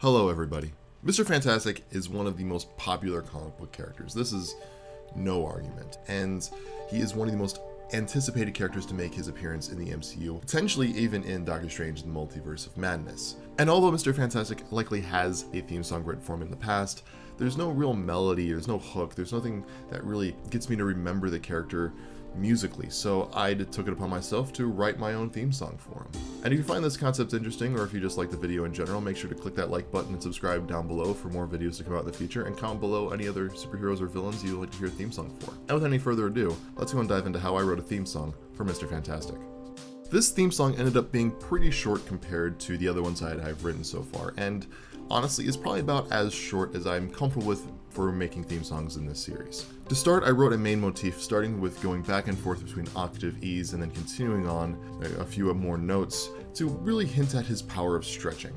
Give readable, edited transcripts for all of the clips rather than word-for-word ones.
Hello everybody. Mr. Fantastic is one of the most popular comic book characters. This is no argument. And he is one of the most anticipated characters to make his appearance in the MCU, potentially even in Doctor Strange in the Multiverse of Madness. And although Mr. Fantastic likely has a theme song written for him in the past, there's no real melody, there's no hook, there's nothing that really gets me to remember the character musically, so I took it upon myself to write my own theme song for him. And if you find this concept interesting, or if you just like the video in general, make sure to click that like button and subscribe down below for more videos to come out in the future, and comment below any other superheroes or villains you'd like to hear a theme song for. And without any further ado, let's go and dive into how I wrote a theme song for Mr. Fantastic. This theme song ended up being pretty short compared to the other ones I've written so far, and honestly is probably about as short as I'm comfortable with for making theme songs in this series. To start, I wrote a main motif starting with going back and forth between octave E's and then continuing on a few more notes to really hint at his power of stretching.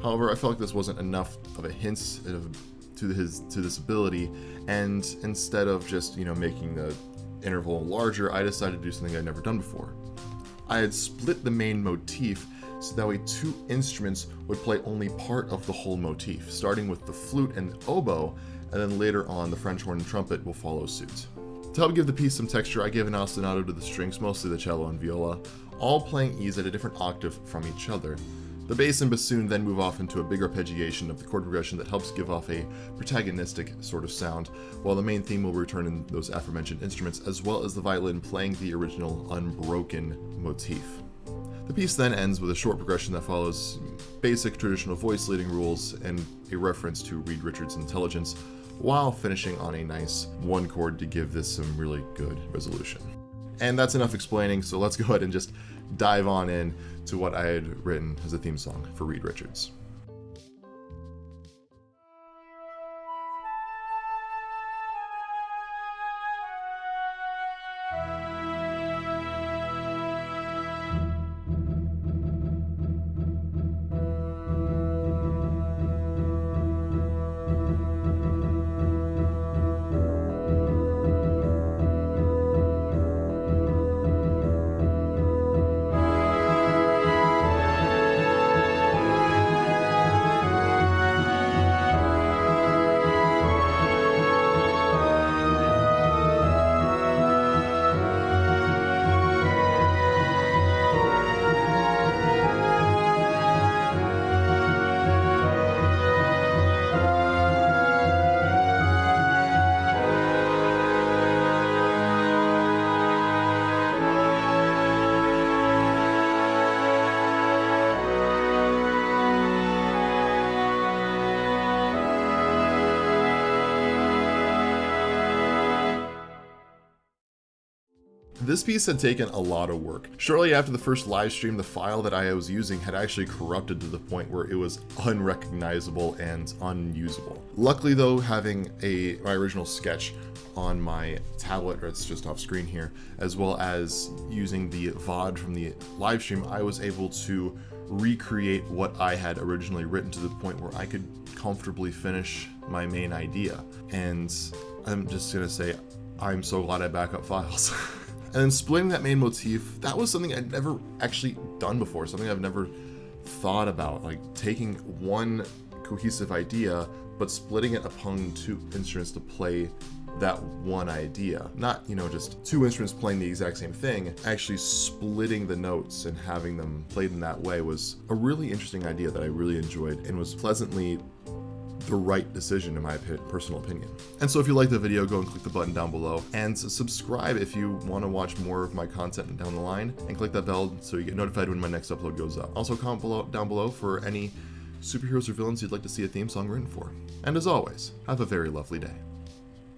However, I felt like this wasn't enough of a hint to this ability, and instead of just making the interval larger, I decided to do something I'd never done before. I had split the main motif so that way two instruments would play only part of the whole motif, starting with the flute and the oboe, and then later on the French horn and trumpet will follow suit. To help give the piece some texture, I gave an ostinato to the strings, mostly the cello and viola, all playing E's at a different octave from each other. The bass and bassoon then move off into a big arpeggiation of the chord progression that helps give off a protagonistic sort of sound, while the main theme will return in those aforementioned instruments, as well as the violin playing the original unbroken motif. The piece then ends with a short progression that follows basic traditional voice leading rules and a reference to Reed Richards' intelligence, while finishing on a nice one chord to give this some really good resolution. And that's enough explaining, so let's go ahead and just dive on in to what I had written as a theme song for Reed Richards. This piece had taken a lot of work. Shortly after the first live stream, the file that I was using had actually corrupted to the point where it was unrecognizable and unusable. Luckily though, having my original sketch on my tablet, or it's just off screen here, as well as using the VOD from the live stream, I was able to recreate what I had originally written to the point where I could comfortably finish my main idea. And I'm just gonna say, I'm so glad I back up files. And then splitting that main motif, that was something I'd never actually done before, something I've never thought about, like taking one cohesive idea, but splitting it upon two instruments to play that one idea. Not, just two instruments playing the exact same thing, actually splitting the notes and having them played in that way was a really interesting idea that I really enjoyed and was pleasantly the right decision in my personal opinion. And so if you like the video, go and click the button down below and subscribe if you want to watch more of my content down the line, and click that bell so you get notified when my next upload goes up. Also comment down below for any superheroes or villains you'd like to see a theme song written for. And as always, have a very lovely day.